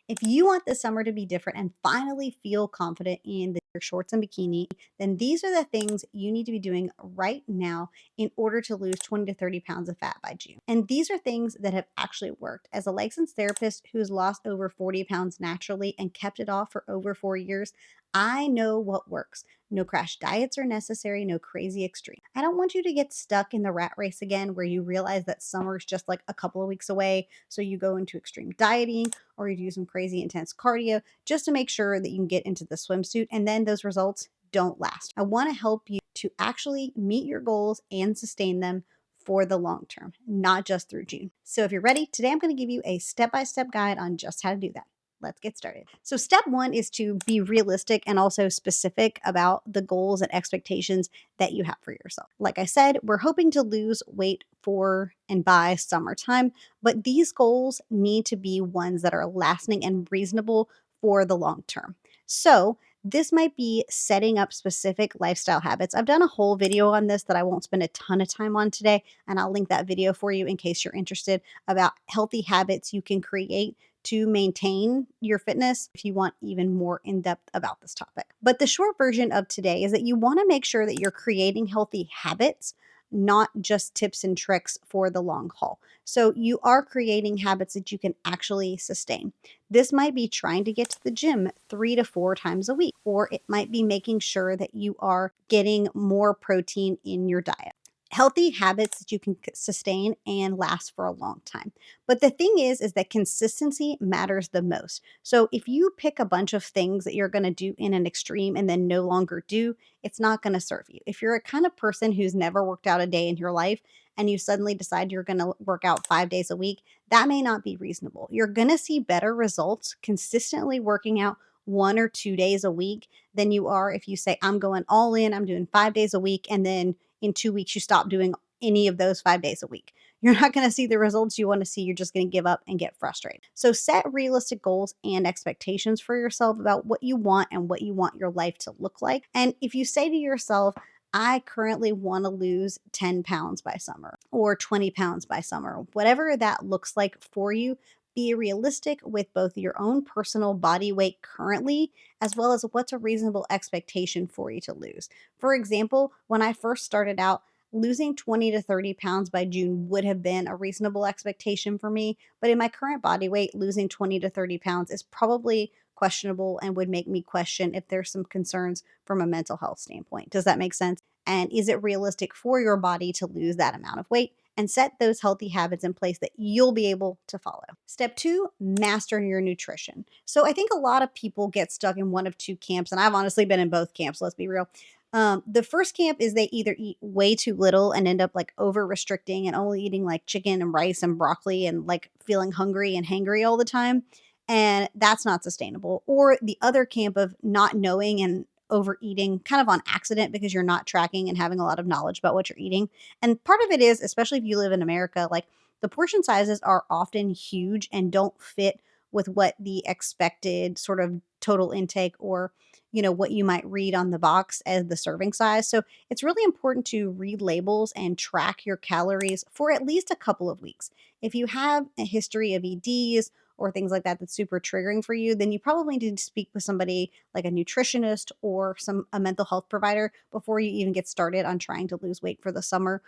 If you want this summer to be different and finally feel confident in your shorts and bikini, then these are the things you need to be doing right now in order to lose 20 to 30 pounds of fat by June. And these are things that have actually worked. As a licensed therapist who's lost over 40 pounds naturally and kept it off for over 4 years, I know what works. No crash diets are necessary, no crazy extreme. I don't want you to get stuck in the rat race again where you realize that summer's just like a couple of weeks away. So you go into extreme dieting or you do some crazy intense cardio just to make sure that you can get into the swimsuit and then those results don't last. I want to help you to actually meet your goals and sustain them for the long term, not just through June. So if you're ready, today I'm going to give you a step-by-step guide on just how to do that. Let's get started. So, step one is to be realistic and also specific about the goals and expectations that you have for yourself. Like I said, we're hoping to lose weight for and by summertime, but these goals need to be ones that are lasting and reasonable for the long term. So, this might be setting up specific lifestyle habits. I've done a whole video on this that I won't spend a ton of time on today, and I'll link that video for you in case you're interested about healthy habits you can create to maintain your fitness if you want even more in depth about this topic. But the short version of today is that you want to make sure that you're creating healthy habits, not just tips and tricks for the long haul. So you are creating habits that you can actually sustain. This might be trying to get to the gym 3 to 4 times a week, or it might be making sure that you are getting more protein in your diet. Healthy habits that you can sustain and last for a long time. But the thing is that consistency matters the most. So if you pick a bunch of things that you're going to do in an extreme and then no longer do, it's not going to serve you. If you're a kind of person who's never worked out a day in your life and you suddenly decide you're going to work out 5 days a week, that may not be reasonable. You're going to see better results consistently working out 1 or 2 days a week than you are if you say, I'm going all in, I'm doing 5 days a week, and then in 2 weeks you stop doing any of those 5 days a week. You're not going to see the results you want to see. You're just going to give up and get frustrated. So set realistic goals and expectations for yourself about what you want and what you want your life to look like. And if you say to yourself, I currently want to lose 10 pounds by summer or 20 pounds by summer, whatever that looks like for you, be realistic with both your own personal body weight currently, as well as what's a reasonable expectation for you to lose. For example, when I first started out, losing 20 to 30 pounds by June would have been a reasonable expectation for me. But in my current body weight, losing 20 to 30 pounds is probably questionable and would make me question if there's some concerns from a mental health standpoint. Does that make sense? And is it realistic for your body to lose that amount of weight? And set those healthy habits in place that you'll be able to follow. Step two, master your nutrition. So I think a lot of people get stuck in one of two camps, and I've honestly been in both camps, let's be real. The first camp is they either eat way too little and end up like over restricting and only eating like chicken and rice and broccoli and like feeling hungry and hangry all the time. And that's not sustainable. Or the other camp of not knowing and overeating kind of on accident because you're not tracking and having a lot of knowledge about what you're eating. And part of it is, especially if you live in America, like the portion sizes are often huge and don't fit with what the expected sort of total intake or what you might read on the box as the serving size. So it's really important to read labels and track your calories for at least a couple of weeks. If you have a history of EDs or things like that that's super triggering for you, then you probably need to speak with somebody like a nutritionist or a mental health provider before you even get started on trying to lose weight for the summer,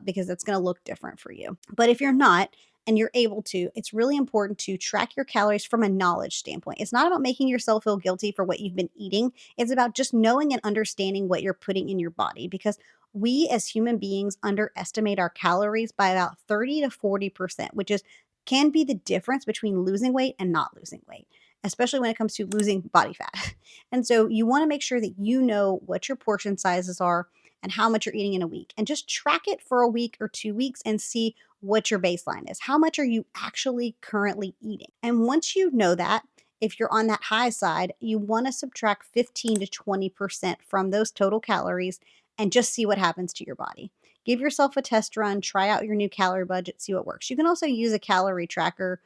because it's going to look different for you. But if you're not, and you're able to, it's really important to track your calories from a knowledge standpoint. It's not about making yourself feel guilty for what you've been eating. It's about just knowing and understanding what you're putting in your body, because we as human beings underestimate our calories by about 30 to 40%, which is can be the difference between losing weight and not losing weight, especially when it comes to losing body fat. And so you want to make sure that you know what your portion sizes are and how much you're eating in a week, and just track it for a week or 2 weeks and see what your baseline is. How much are you actually currently eating? And once you know that, if you're on that high side, you want to subtract 15 to 20% from those total calories and just see what happens to your body. Give yourself a test run, try out your new calorie budget, see what works. You can also use a calorie tracker.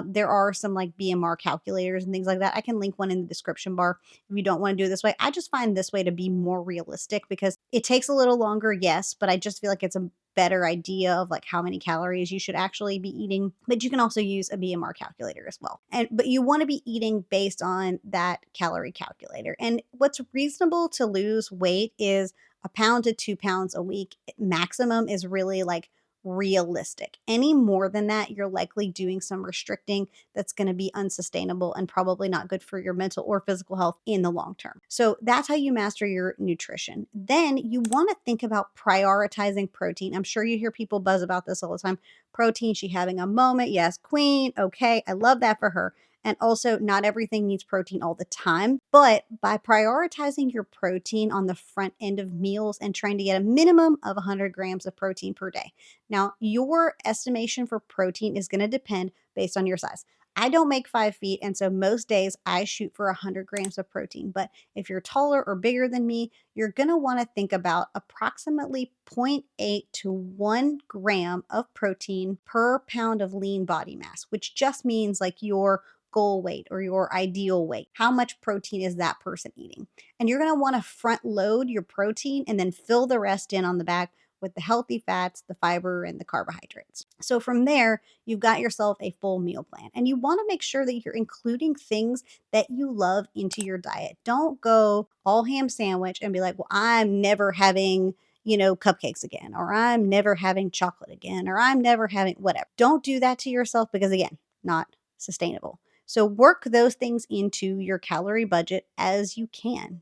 There are some like BMR calculators and things like that. I can link one in the description bar if you don't want to do it this way. I just find this way to be more realistic because it takes a little longer, yes, but I just feel like it's a better idea of like how many calories you should actually be eating. But you can also use a BMR calculator as well. But you want to be eating based on that calorie calculator. And what's reasonable to lose weight is a pound to 2 pounds a week. Maximum is really like realistic. Any more than that, you're likely doing some restricting that's going to be unsustainable and probably not good for your mental or physical health in the long term. So that's how you master your nutrition. Then you want to think about prioritizing protein. I'm sure you hear people buzz about this all the time. Protein, she having a moment. Yes, queen. Okay, I love that for her. And also, not everything needs protein all the time. But by prioritizing your protein on the front end of meals and trying to get a minimum of 100 grams of protein per day. Now, your estimation for protein is going to depend based on your size. I don't make 5 feet, and so most days I shoot for 100 grams of protein. But if you're taller or bigger than me, you're going to want to think about approximately zero point 0.8 to 1 gram of protein per pound of lean body mass, which just means like your goal weight or your ideal weight. How much protein is that person eating? And you're going to want to front load your protein and then fill the rest in on the back with the healthy fats, the fiber, and the carbohydrates. So from there, you've got yourself a full meal plan. And you want to make sure that you're including things that you love into your diet. Don't go all ham sandwich and be like, well, I'm never having cupcakes again, or I'm never having chocolate again, or I'm never having whatever. Don't do that to yourself because, again, not sustainable. So work those things into your calorie budget as you can.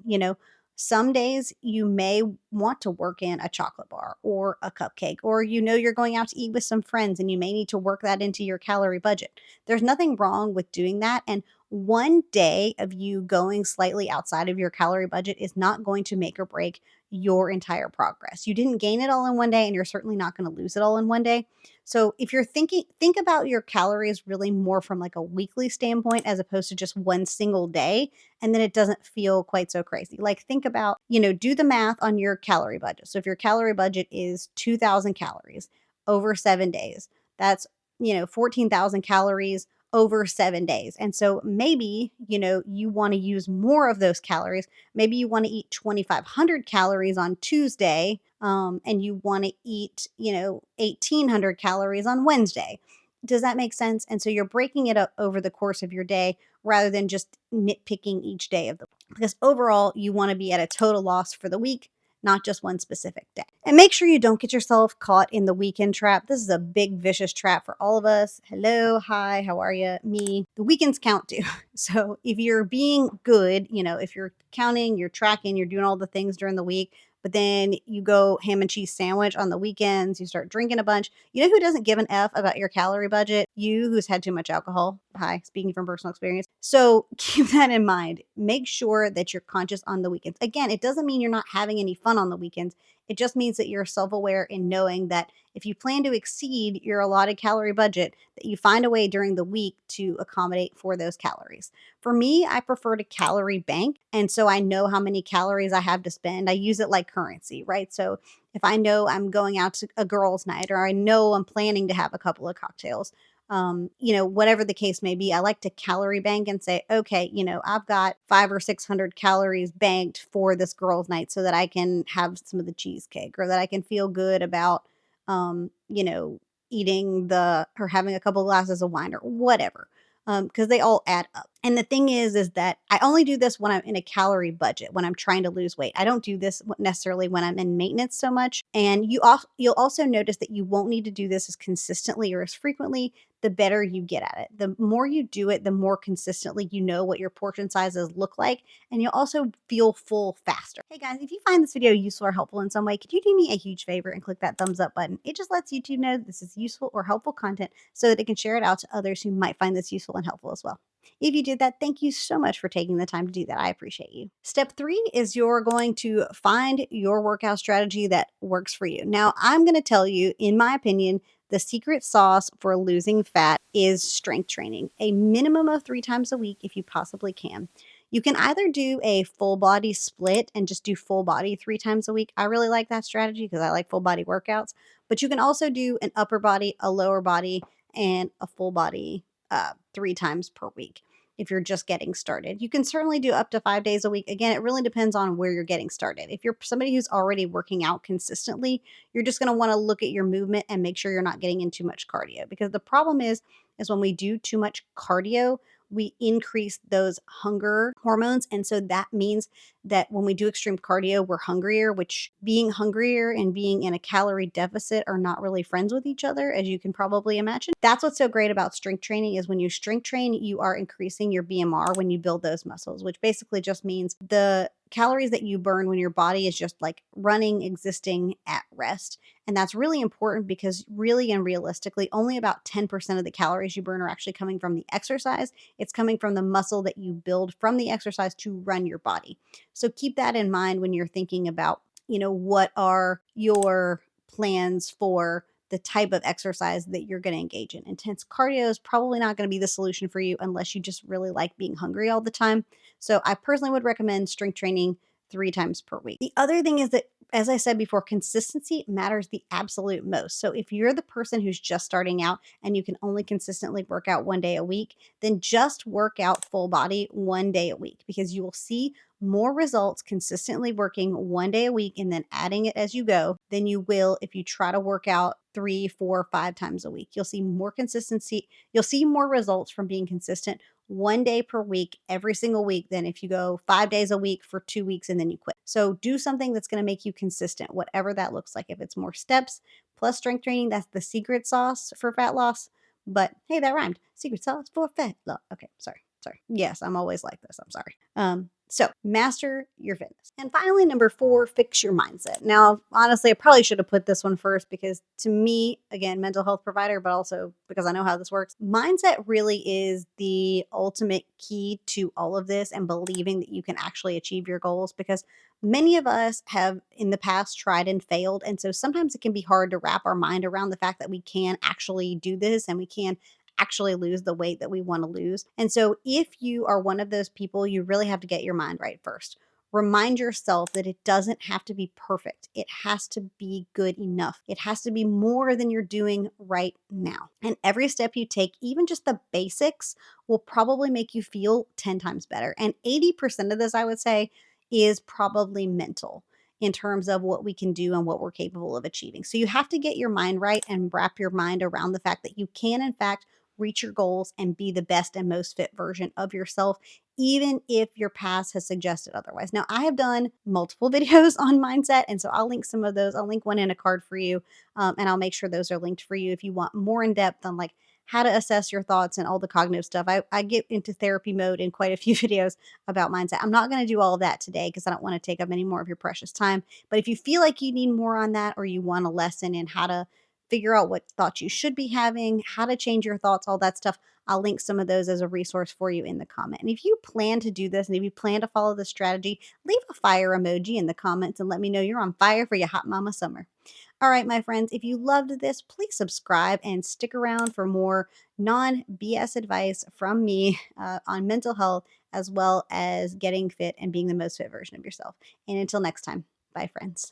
Some days you may want to work in a chocolate bar or a cupcake, or you're going out to eat with some friends and you may need to work that into your calorie budget. There's nothing wrong with doing that. And one day of you going slightly outside of your calorie budget is not going to make or break your entire progress. You didn't gain it all in one day, and you're certainly not going to lose it all in one day. So if you're think about your calories really more from like a weekly standpoint as opposed to just one single day, and then it doesn't feel quite so crazy. Like think about, do the math on your calorie budget. So if your calorie budget is 2,000 calories over 7 days, that's, 14,000 calories over 7 days. And so maybe, you want to use more of those calories. Maybe you want to eat 2,500 calories on Tuesday, and you want to eat, 1,800 calories on Wednesday. Does that make sense? And so you're breaking it up over the course of your day rather than just nitpicking each day of the week. Because overall, you want to be at a total loss for the week, not just one specific day. And make sure you don't get yourself caught in the weekend trap. This is a big, vicious trap for all of us. Hello, hi, how are you? Me. The weekends count too. So if you're being good, if you're counting, you're tracking, you're doing all the things during the week, but then you go ham and cheese sandwich on the weekends, you start drinking a bunch. You know who doesn't give an F about your calorie budget? You who's had too much alcohol. Hi, speaking from personal experience. So keep that in mind. Make sure that you're conscious on the weekends. Again, it doesn't mean you're not having any fun on the weekends. It just means that you're self-aware in knowing that if you plan to exceed your allotted calorie budget, that you find a way during the week to accommodate for those calories. For me, I prefer to calorie bank. And so I know how many calories I have to spend. I use it like currency, right? So if I know I'm going out to a girls' night, or I know I'm planning to have a couple of cocktails, whatever the case may be, I like to calorie bank and say, okay, I've got 500 or 600 calories banked for this girls' night so that I can have some of the cheesecake, or that I can feel good about, um, you know, or having a couple glasses of wine or whatever. Because they all add up. And the thing is that I only do this when I'm in a calorie budget, when I'm trying to lose weight. I don't do this necessarily when I'm in maintenance so much. And you'll also notice that you won't need to do this as consistently or as frequently. The better you get at it. The more you do it, the more consistently you know what your portion sizes look like, and you'll also feel full faster. Hey guys, if you find this video useful or helpful in some way, could you do me a huge favor and click that thumbs up button? It just lets YouTube know this is useful or helpful content so that it can share it out to others who might find this useful and helpful as well. If you did that, thank you so much for taking the time to do that. I appreciate you. Step 3 is you're going to find your workout strategy that works for you. Now, I'm going to tell you, in my opinion, the secret sauce for losing fat is strength training, a minimum of 3 times a week if you possibly can. You can either do a full body split and just do full body 3 times a week. I really like that strategy because I like full body workouts. But you can also do an upper body, a lower body, and a full body 3 times per week. if you're just getting started. You can certainly do up to 5 days a week. Again, it really depends on where you're getting started. If you're somebody who's already working out consistently, you're just going to want to look at your movement and make sure you're not getting in too much cardio, because the problem is when we do too much cardio, we increase those hunger hormones. And so that means that when we do extreme cardio, we're hungrier, which being hungrier and being in a calorie deficit are not really friends with each other, as you can probably imagine. That's what's so great about strength training is when you strength train, you are increasing your BMR when you build those muscles, which basically just means the calories that you burn when your body is just like running, existing at rest. And that's really important because really and realistically, only about 10% of the calories you burn are actually coming from the exercise. It's coming from the muscle that you build from the exercise to run your body. So keep that in mind when you're thinking about, what are your plans for the type of exercise that you're going to engage in. Intense cardio is probably not going to be the solution for you unless you just really like being hungry all the time. So I personally would recommend strength training 3 times per week. The other thing is that, as I said before, consistency matters the absolute most. So if you're the person who's just starting out and you can only consistently work out 1 day a week, then just work out full body 1 day a week, because you will see more results consistently working 1 day a week and then adding it as you go than you will if you try to work out 3, 4, 5 times a week. You'll see more consistency. You'll see more results from being consistent 1 day per week every single week than if you go 5 days a week for 2 weeks and then you quit. So do something that's going to make you consistent, whatever that looks like. If it's more steps plus strength training, that's the secret sauce for fat loss. But hey, that rhymed. Secret sauce for fat loss. Okay, sorry. Yes, I'm always like this. I'm sorry. So master your fitness. And finally, number 4, fix your mindset. Now, honestly, I probably should have put this one first because to me, again, mental health provider, but also because I know how this works, mindset really is the ultimate key to all of this and believing that you can actually achieve your goals, because many of us have in the past tried and failed. And so sometimes it can be hard to wrap our mind around the fact that we can actually do this and we can actually lose the weight that we want to lose. And so if you are one of those people, you really have to get your mind right first. Remind yourself that it doesn't have to be perfect. It has to be good enough. It has to be more than you're doing right now. And every step you take, even just the basics, will probably make you feel 10 times better. And 80% of this, I would say, is probably mental in terms of what we can do and what we're capable of achieving. So you have to get your mind right and wrap your mind around the fact that you can, in fact, reach your goals and be the best and most fit version of yourself, even if your past has suggested otherwise. Now, I have done multiple videos on mindset, and so I'll link some of those. I'll link one in a card for you, and I'll make sure those are linked for you if you want more in depth on like how to assess your thoughts and all the cognitive stuff. I get into therapy mode in quite a few videos about mindset. I'm not going to do all of that today because I don't want to take up any more of your precious time. But if you feel like you need more on that, or you want a lesson in how to figure out what thoughts you should be having, how to change your thoughts, all that stuff, I'll link some of those as a resource for you in the comment. And if you plan to do this and if you plan to follow this strategy, leave a fire emoji in the comments and let me know you're on fire for your hot mama summer. All right, my friends, if you loved this, please subscribe and stick around for more non BS advice from me on mental health, as well as getting fit and being the most fit version of yourself. And until next time, bye, friends.